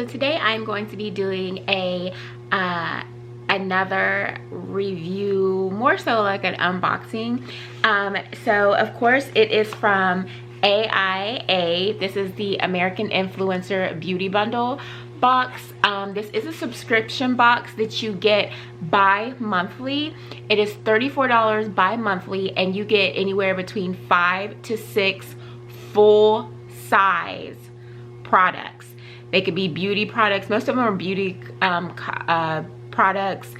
today I'm going to be doing a another review, more so like an unboxing. So of course it is from AIA. This is the American Influencer Beauty Bundle box. This is a subscription box that you get bi-monthly. It is $34 bi-monthly, and you get anywhere between 5 to 6 full size products. They could be beauty products. Most of them are beauty products,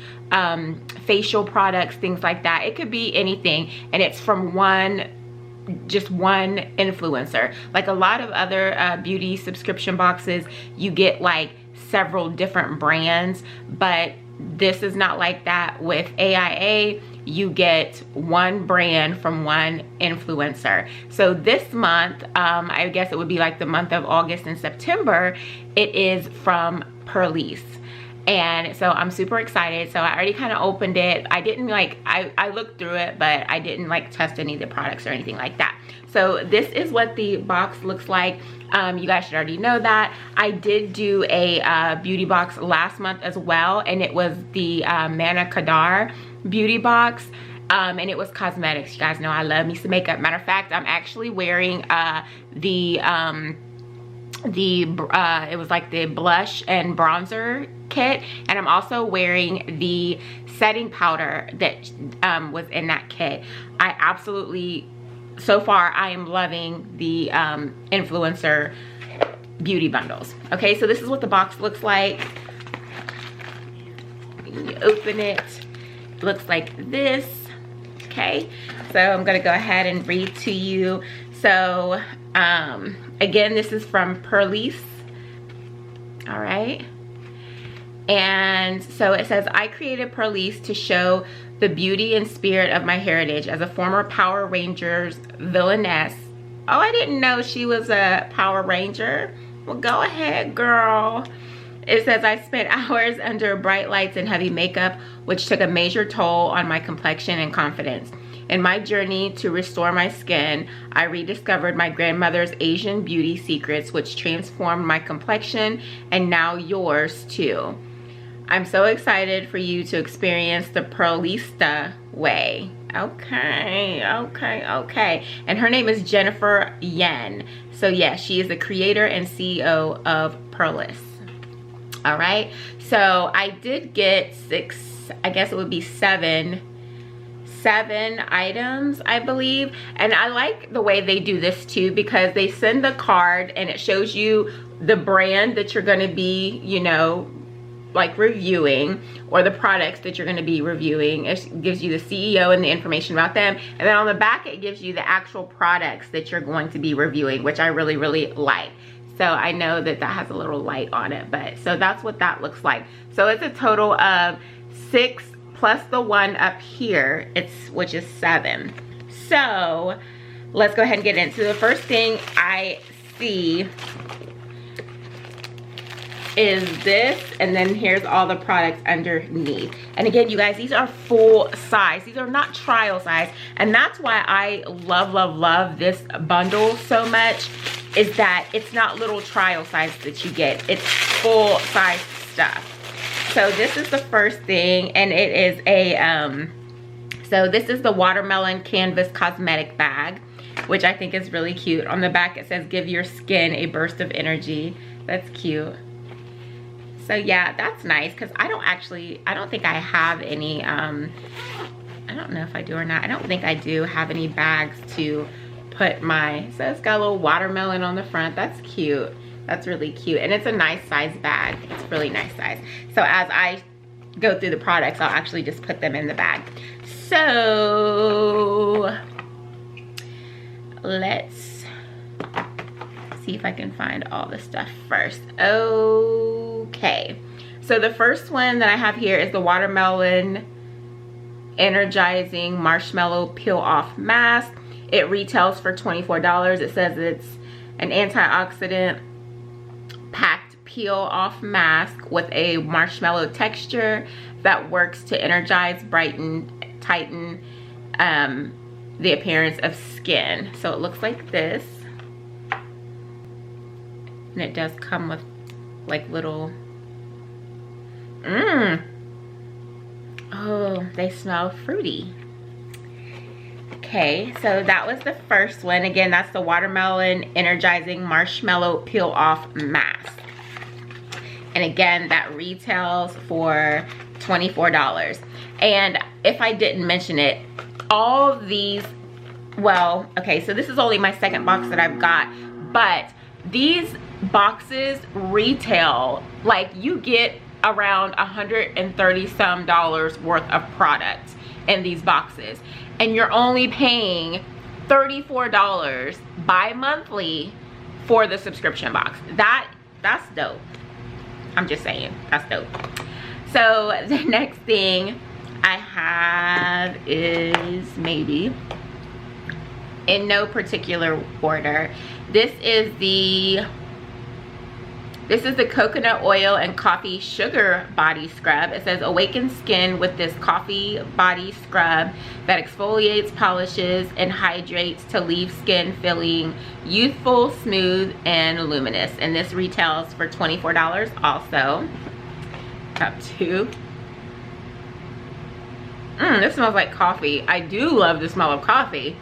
facial products, things like that. It could be anything, and it's from just one influencer. Like a lot of other beauty subscription boxes, you get like several different brands, but this is not like that. With AIA, you get one brand from one influencer. So this month, I guess it would be like the month of August and September, it is from Purlisse. And so I'm super excited. So I already kind of opened it. I didn't like, I looked through it, but I didn't like test any of the products or anything like that. So this is what the box looks like. You guys should already know that. I did do a beauty box last month as well, and it was the Mana Kadar beauty box. And it was cosmetics. You guys know I love me some makeup. Matter of fact, I'm actually wearing it was like the blush and bronzer kit, and I'm also wearing the setting powder that was in that kit. I absolutely, so far I am loving the influencer beauty bundles. Okay, so this is what the box looks like. You open it, it looks like this. Okay, so I'm gonna go ahead and read to you. So again, this is from Purlisse. All right. And so it says, I created Purlisse to show the beauty and spirit of my heritage as a former Power Rangers villainess. Oh, I didn't know she was a Power Ranger. Well, go ahead, girl. It says, I spent hours under bright lights and heavy makeup, which took a major toll on my complexion and confidence. In my journey to restore my skin, I rediscovered my grandmother's Asian beauty secrets, which transformed my complexion, and now yours too. I'm so excited for you to experience the Purlisse way. Okay. And her name is Jennifer Yen. So yeah, she is the creator and CEO of Purlisse. All right. So I did get seven items, I believe. And I like the way they do this too, because they send the card and it shows you the brand that you're going to be, you know, like reviewing, or the products that you're going to be reviewing. It gives you the CEO and the information about them, and then on the back it gives you the actual products that you're going to be reviewing, which I really like. So I know that that has a little light on it, but so that's what that looks like. So it's a total of 6 plus the one up here, which is 7. So let's go ahead and get into the first thing I see is this, and then here's all the products underneath. And again, you guys, these are full size. These are not trial size, and that's why I love this bundle so much, is that it's not little trial size that you get. It's full size stuff. So this is the first thing, and it is a so this is the watermelon canvas cosmetic bag, which I think is really cute. On the back it says, give your skin a burst of energy. That's cute. So yeah, that's nice, because I don't think I have any, I don't know if I do or not. I don't think I do have any bags to put my, so it's got a little watermelon on the front. That's cute. That's really cute. And it's a nice size bag. It's a really nice size. So as I go through the products, I'll actually just put them in the bag. So let's see if I can find all the stuff first. Okay, so the first one that I have here is the watermelon energizing marshmallow peel off mask. It retails for $24. It says it's an antioxidant packed peel off mask with a marshmallow texture that works to energize, brighten, tighten the appearance of skin. So it looks like this. And it does come with like little, oh, they smell fruity. Okay, so that was the first one. Again, that's the Watermelon Energizing Marshmallow Peel Off Mask. And again, that retails for $24. And if I didn't mention it, all of these, well, okay, so this is only my second box that I've got, but these boxes retail, like you get around $130 some worth of product in these boxes, and you're only paying $34 bi-monthly for the subscription box. That's dope. I'm just saying, that's dope. So the next thing I have is, maybe in no particular order, this is the coconut oil and coffee sugar body scrub. It says awaken skin with this coffee body scrub that exfoliates, polishes, and hydrates to leave skin feeling youthful, smooth, and luminous. And this retails for $24 also. Got two. This smells like coffee. I do love the smell of coffee.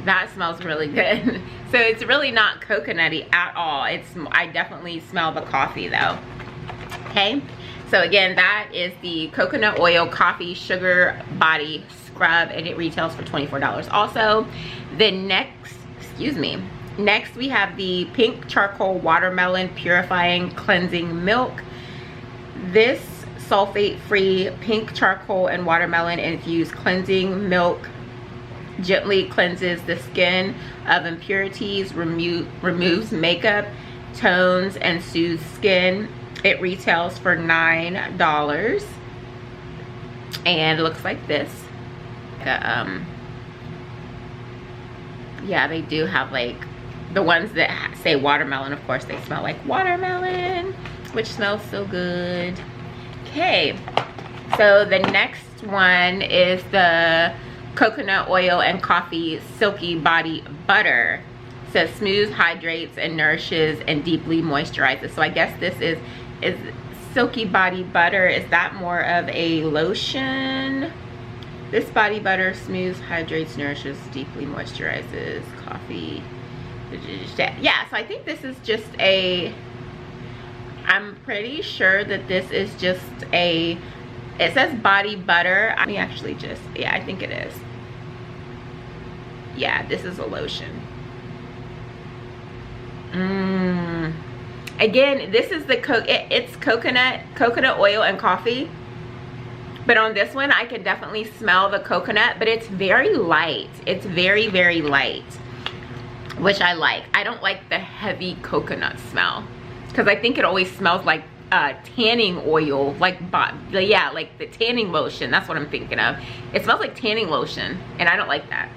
That smells really good. So it's really not coconutty at all. I definitely smell the coffee though. Okay, so again, that is the coconut oil coffee sugar body scrub, and it retails for $24 also. The next, next we have the pink charcoal watermelon purifying cleansing milk. This sulfate-free pink charcoal and watermelon infused cleansing milk gently cleanses the skin of impurities, removes makeup, tones, and soothes skin. It retails for $9, and it looks like this. Yeah, they do have like the ones that say watermelon. Of course, they smell like watermelon, which smells so good. Okay, so the next one is the coconut oil and coffee silky body butter. It says smooths, hydrates, and nourishes, and deeply moisturizes. So I guess this is silky body butter. Is that more of a lotion? This body butter smooths, hydrates, nourishes, deeply moisturizes, coffee. Yeah, so I think this is just a, I'm pretty sure that this is just a, it says body butter. Let me actually just, yeah, I think it is. Yeah, this is a lotion. Again, this is the it's coconut oil and coffee. But on this one, I can definitely smell the coconut, but it's very light. It's very, very light, which I like. I don't like the heavy coconut smell, because I think it always smells like tanning oil, like yeah, like the tanning lotion. That's what I'm thinking of. It smells like tanning lotion, and I don't like that.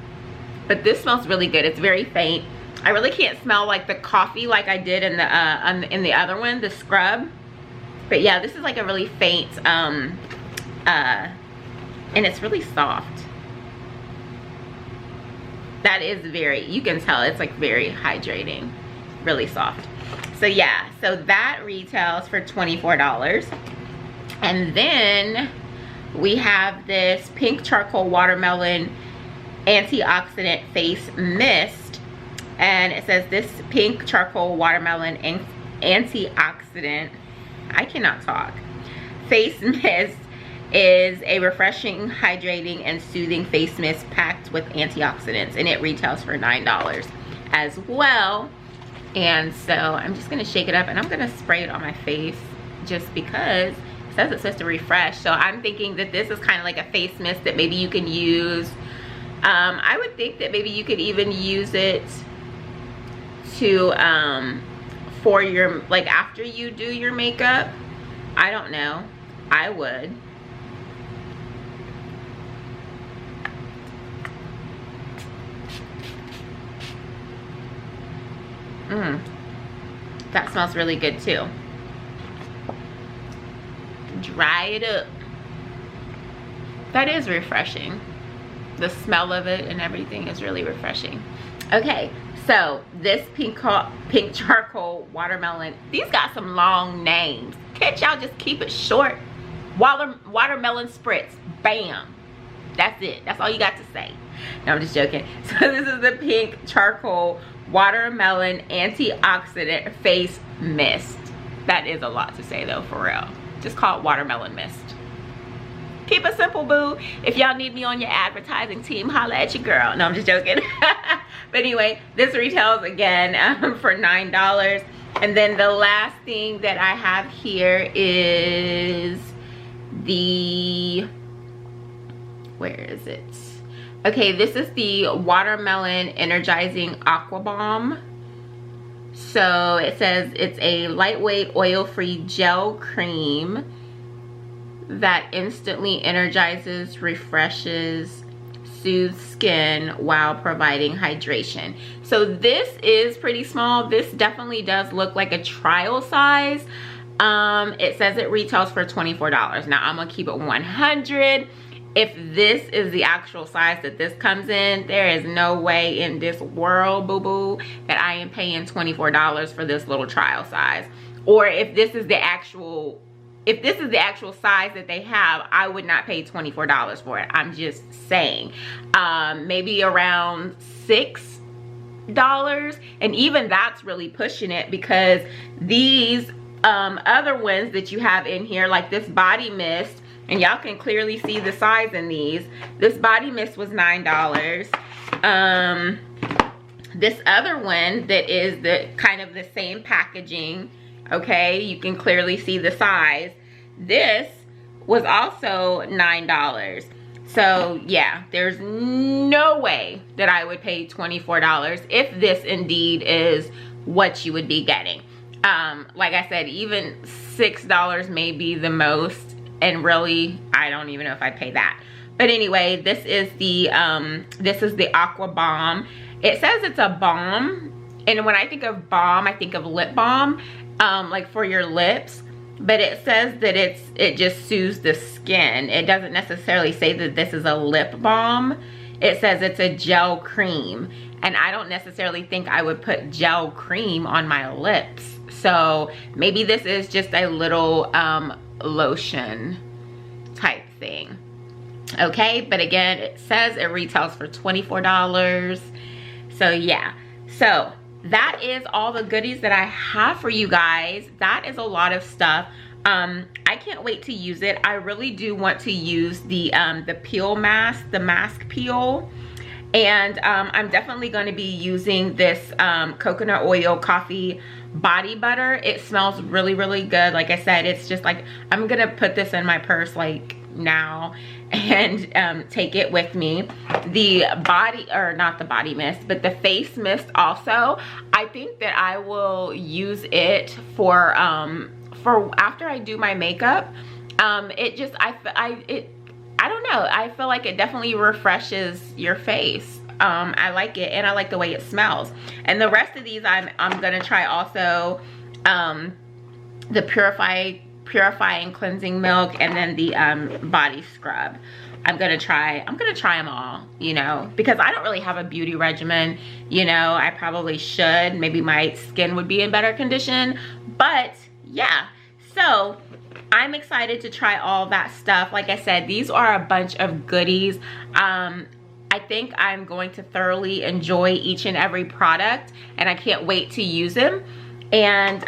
But this smells really good. It's very faint. I really can't smell like the coffee like I did in the other one, the scrub. But yeah, this is like a really faint, and it's really soft. That is very, you can tell it's like very hydrating, really soft. So yeah, so that retails for $24. And then we have this pink charcoal watermelon antioxidant face mist, and it says this pink charcoal watermelon antioxidant, I cannot talk, face mist is a refreshing, hydrating, and soothing face mist packed with antioxidants, and it retails for $9 as well. And so I'm just gonna shake it up, and I'm gonna spray it on my face just because it says it's supposed to refresh. So I'm thinking that this is kind of like a face mist that maybe you can use. I would think that maybe you could even use it to for your, like after you do your makeup. I don't know, I would. That smells really good too. Dry it up. That is refreshing. the smell of it and everything is really refreshing. Okay, so this pink charcoal watermelon, these got some long names. Can't y'all just keep it short? Watermelon spritz, bam. That's it, that's all you got to say. No, I'm just joking. So this is the pink charcoal watermelon antioxidant face mist. That is a lot to say though, for real. Just call it watermelon mist. Keep it simple, boo. If y'all need me on your advertising team, holla at your girl. No, I'm just joking. But anyway, this retails again for $9. And then the last thing that I have here is the, where is it? Okay, this is the Watermelon Energizing Aqua Bomb. So it says it's a lightweight oil-free gel cream that instantly energizes, refreshes, soothes skin while providing hydration. So this is pretty small. This definitely does look like a trial size. It says it retails for $24. Now I'm gonna keep it 100. If this is the actual size that this comes in, there is no way in this world, boo-boo, that I am paying $24 for this little trial size. Or if this is the actual size that they have, I would not pay $24 for it. I'm just saying. Maybe around $6. And even that's really pushing it, because these other ones that you have in here, like this body mist, and y'all can clearly see the size in these. This body mist was $9. This other one that is the kind of the same packaging, okay, you can clearly see the size. This was also $9. So yeah, there's no way that I would pay $24 if this indeed is what you would be getting. Like I said, even $6 may be the most. And really, I don't even know if I pay that. But anyway, this is the Aqua Bomb. It says it's a balm, and when I think of balm, I think of lip balm, like for your lips. But it says that it just soothes the skin. It doesn't necessarily say that this is a lip balm. It says it's a gel cream, and I don't necessarily think I would put gel cream on my lips. So maybe this is just a little lotion type thing. Okay, but again, it says it retails for $24. So yeah, so that is all the goodies that I have for you guys. That is a lot of stuff. I can't wait to use it. I really do want to use the peel mask, the mask peel. And I'm definitely going to be using this coconut oil coffee body butter. It smells really, really good. Like I said, it's just like, I'm gonna put this in my purse like now and take it with me. The body, or not the body mist, but the face mist also, I think that I will use it for after I do my makeup. It just, I don't know, I feel like it definitely refreshes your face. I like it, and I like the way it smells. And the rest of these I'm gonna try also, the purifying cleansing milk, and then the body scrub. I'm gonna try them all, you know, because I don't really have a beauty regimen, you know. I probably should. Maybe my skin would be in better condition, but yeah. So I'm excited to try all that stuff. Like I said, these are a bunch of goodies. I think I'm going to thoroughly enjoy each and every product, and I can't wait to use them. And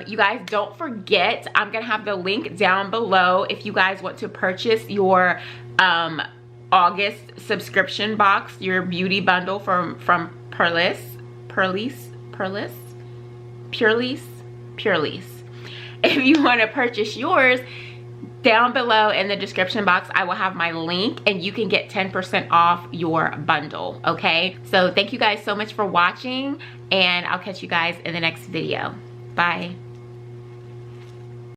you guys, don't forget, I'm gonna have the link down below if you guys want to purchase your August subscription box, your beauty bundle from Purlisse. If you want to purchase yours, down below in the description box, I will have my link, and you can get 10% off your bundle, okay? So thank you guys so much for watching, and I'll catch you guys in the next video. Bye.